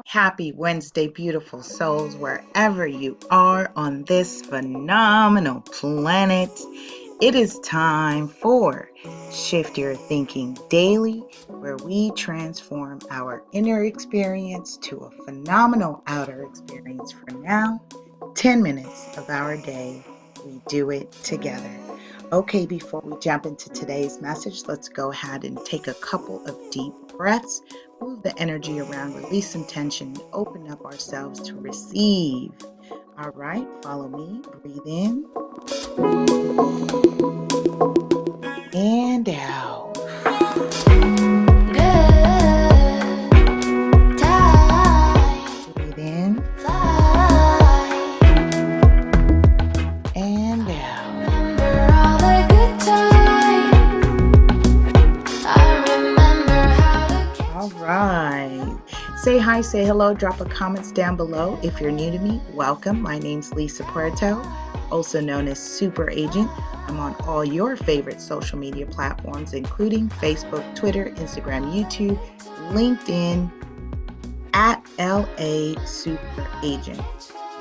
Happy Wednesday, beautiful souls, wherever you are on this phenomenal planet. It is time for Shift Your Thinking Daily, where we transform our inner experience to a phenomenal outer experience. For now, 10 minutes of our day, we do it together. Okay, before we jump into today's message, let's go ahead and take a couple of deep breaths, move the energy around, release some tension, open up ourselves to receive. All right, follow me. Breathe in and out. Breathe in and out. All right. Say hi, say hello, drop a comments down below. If you're new to me, welcome. My name's Puerto, also known as Super Agent. I'm on all your favorite social media platforms, including Facebook, Twitter, Instagram, YouTube, LinkedIn, at LA Super Agent.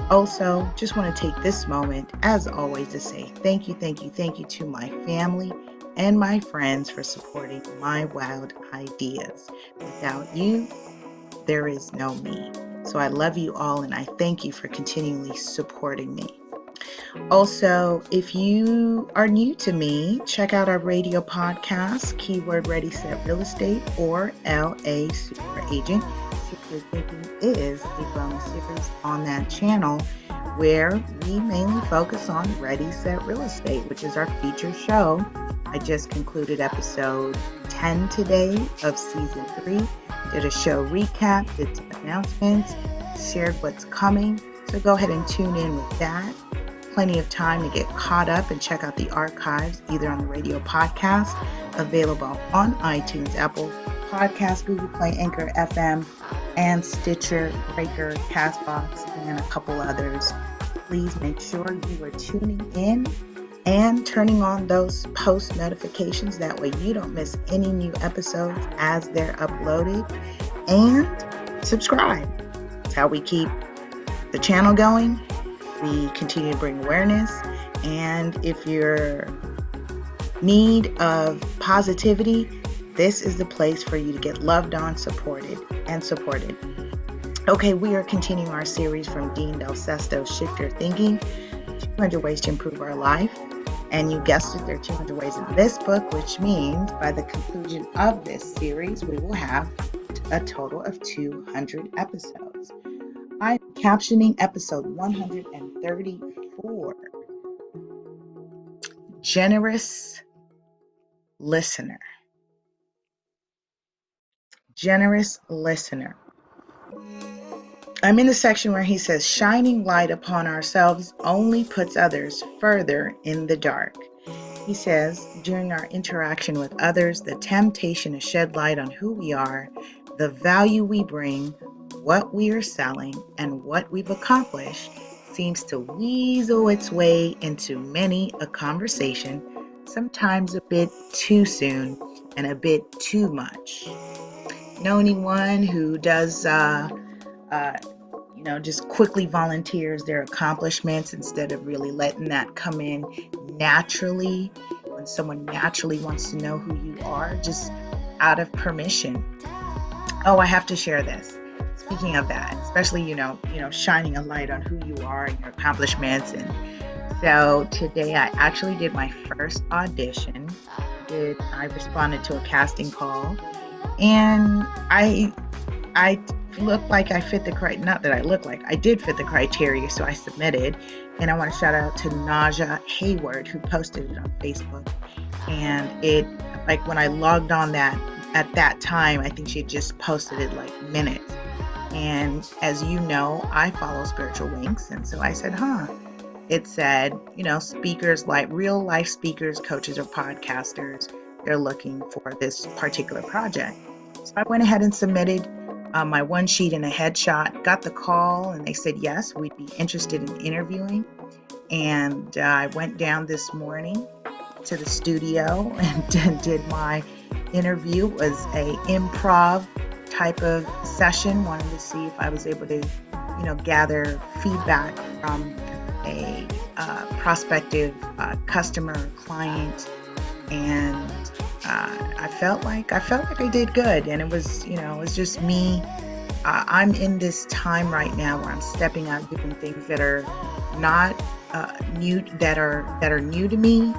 Also, just want to take this moment, as always, to say thank you to my family and my friends for supporting my wild ideas. Without you, there is no me. So I love you all and I thank you for continually supporting me. Also, if you are new to me, check out our radio podcast, keyword Ready Set Real Estate or LA Super Agent. Super Thinking is a bonus series on that channel where we mainly focus on Ready Set Real Estate, which is our feature show. I just concluded episode 10 today of season 3. Did a show recap, did some announcements, shared what's coming. So go ahead and tune in with that. Plenty of time to get caught up and check out the archives, either on the radio podcast, available on iTunes, Apple Podcasts, Google Play, Anchor FM, and Stitcher, Breaker, Castbox, and a couple others. Please make sure you are tuning in and turning on those post notifications. That way you don't miss any new episodes as they're uploaded. And subscribe. That's how we keep the channel going. We continue to bring awareness. And if you're in need of positivity, this is the place for you to get loved on, supported. Okay, we are continuing our series from Dean Del Sesto's Shift Your Thinking, 200 Ways to Improve Our Life. And you guessed it, there are 200 ways in this book, which means by the conclusion of this series, we will have a total of 200 episodes. I'm captioning episode 134, Generous Listener. Generous Listener. I'm in the section where he says, shining light upon ourselves only puts others further in the dark. He says, during our interaction with others, the temptation to shed light on who we are, the value we bring, what we are selling, and what we've accomplished seems to weasel its way into many a conversation, sometimes a bit too soon and a bit too much. Know anyone who does just quickly volunteers their accomplishments instead of really letting that come in naturally when someone naturally wants to know who you are, just out of permission? Oh, I have to share this. Speaking of that, especially, shining a light on who you are and your accomplishments. And so today I actually did my first audition. I responded to a casting call and I looked like I fit the criteria. Not that I look like, I did fit the criteria, so I submitted. And I want to shout out to Naja Hayward, who posted it on Facebook. And it, like when I logged on at that time, I think she had just posted it like minutes. And as you know, I follow Spiritual Winks. And so I said, it said, speakers, like real life speakers, coaches, or podcasters, they're looking for this particular project. So I went ahead and submitted my one sheet and a headshot, got the call, and they said, yes, we'd be interested in interviewing. And I went down this morning to the studio and did my interview. It was a improv type of session. Wanted to see if I was able to, gather feedback from a prospective customer or client, and I felt like I did good. And it was just me. I'm in this time right now where I'm stepping out, doing things that are not new, that are new to me,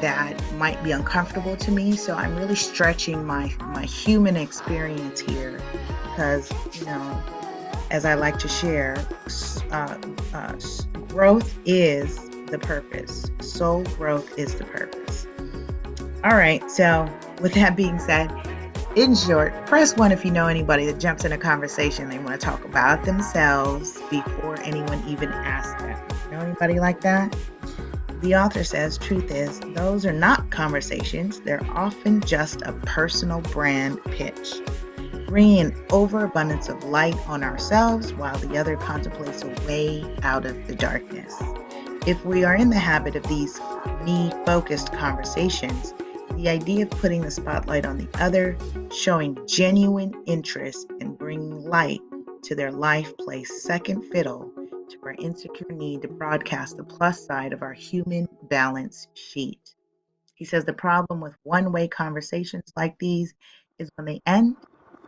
that might be uncomfortable to me. So I'm really stretching my human experience here, because as I like to share, growth is the purpose. Soul growth is the purpose. All right. So with that being said, in short, press 1 if you know anybody that jumps in a conversation. They want to talk about themselves before anyone even asks them. Know anybody like that? The author says, truth is, those are not conversations. They're often just a personal brand pitch, bringing an overabundance of light on ourselves while the other contemplates a way out of the darkness. If we are in the habit of these me-focused conversations, the idea of putting the spotlight on the other, showing genuine interest, and bringing light to their life plays second fiddle to our insecure need to broadcast the plus side of our human balance sheet. He says the problem with one-way conversations like these is when they end,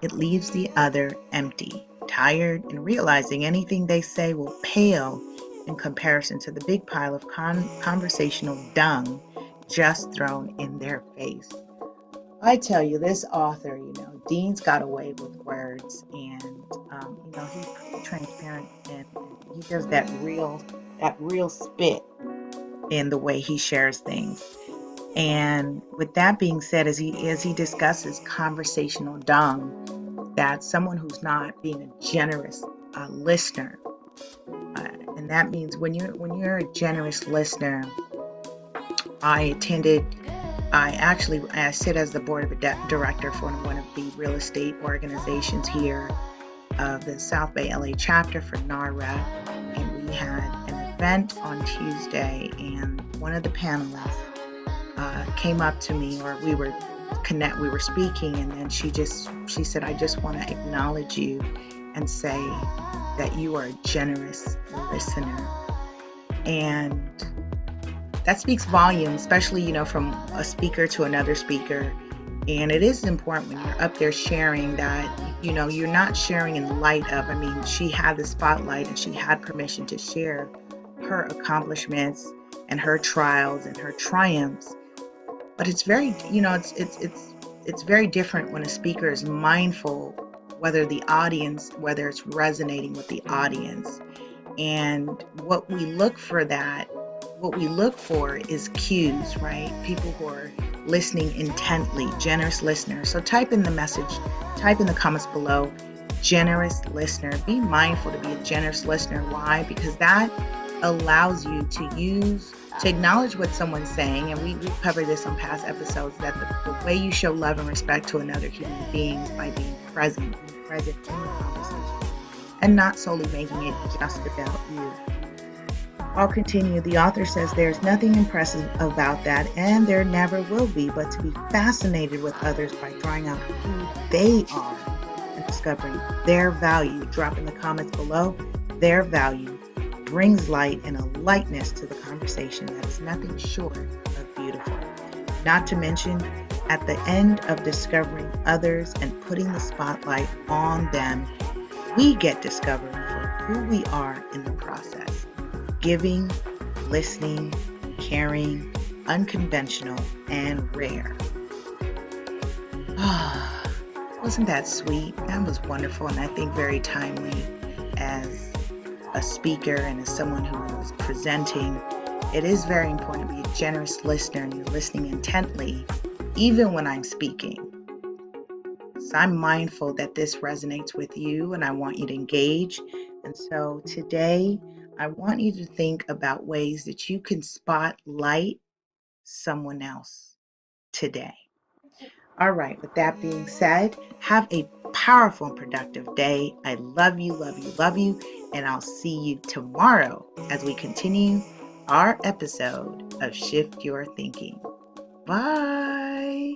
it leaves the other empty, tired, and realizing anything they say will pale in comparison to the big pile of conversational dung just thrown in their face. I tell you, this author, Dean's got away with words, and he's pretty transparent, and he does that real spit in the way he shares things. And with that being said, as he discusses conversational dung, that's someone who's not being a generous listener, and that means when you're a generous listener. I sit as the board of director for one of the real estate organizations here of the South Bay LA chapter for NARREP, and we had an event on Tuesday, and one of the panelists came up to me, or we were speaking, and then she said, I just want to acknowledge you and say that you are a generous listener. And that speaks volumes, especially, from a speaker to another speaker. And it is important when you're up there sharing that, you're not sharing in light of, she had the spotlight and she had permission to share her accomplishments and her trials and her triumphs. But it's very, it's very different when a speaker is mindful whether it's resonating with the audience. And what we look for is cues, right? People who are listening intently, generous listeners. So type in the comments below, generous listener. Be mindful to be a generous listener. Why? Because that allows you to acknowledge what someone's saying. And we've covered this on past episodes, that the way you show love and respect to another human being is by being present in the conversation and not solely making it just about you. I'll continue. The author says there's nothing impressive about that, and there never will be, but to be fascinated with others by drawing out who they are and discovering their value. Drop in the comments below. Their value brings light and a lightness to the conversation that is nothing short of beautiful. Not to mention, at the end of discovering others and putting the spotlight on them, we get discovered for who we are in the process. Giving, listening, caring, unconventional, and rare. Wasn't that sweet? That was wonderful, and I think very timely as a speaker and as someone who is presenting. It is very important to be a generous listener, and you're listening intently, even when I'm speaking. So I'm mindful that this resonates with you, and I want you to engage. And so today, I want you to think about ways that you can spotlight someone else today. All right, with that being said, have a powerful and productive day. I love you, love you, love you, and I'll see you tomorrow as we continue our episode of Shift Your Thinking. Bye.